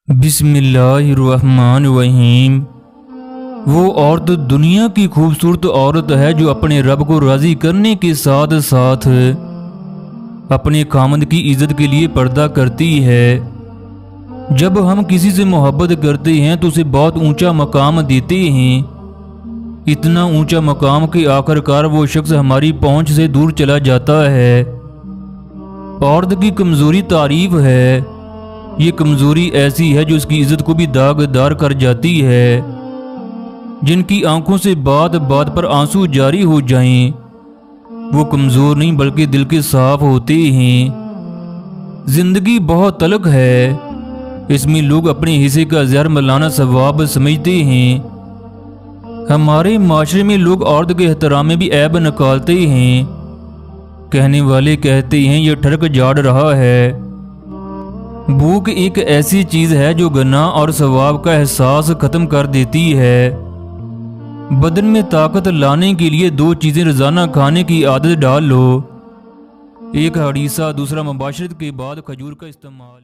بسم اللہ الرحمن الرحیم۔ وہ عورت دنیا کی خوبصورت عورت ہے جو اپنے رب کو راضی کرنے کے ساتھ ساتھ اپنے خامند کی عزت کے لیے پردہ کرتی ہے۔ جب ہم کسی سے محبت کرتے ہیں تو اسے بہت اونچا مقام دیتے ہیں، اتنا اونچا مقام کہ آخر کار وہ شخص ہماری پہنچ سے دور چلا جاتا ہے۔ عورت کی کمزوری تعریف ہے، یہ کمزوری ایسی ہے جو اس کی عزت کو بھی داغدار کر جاتی ہے۔ جن کی آنکھوں سے بات بات پر آنسو جاری ہو جائیں وہ کمزور نہیں بلکہ دل کے صاف ہوتے ہیں۔ زندگی بہت تلخ ہے، اس میں لوگ اپنے حصے کا زہر ملانا ثواب سمجھتے ہیں۔ ہمارے معاشرے میں لوگ عورت کے احترام میں بھی عیب نکالتے ہیں۔ کہنے والے کہتے ہیں یہ ٹھڑک جاڑ رہا ہے۔ بھوک ایک ایسی چیز ہے جو گناہ اور ثواب کا احساس ختم کر دیتی ہے۔ بدن میں طاقت لانے کے لیے 2 چیزیں روزانہ کھانے کی عادت ڈال لو، ایک ہریسہ، دوسرا مباشرت کے بعد کھجور کا استعمال۔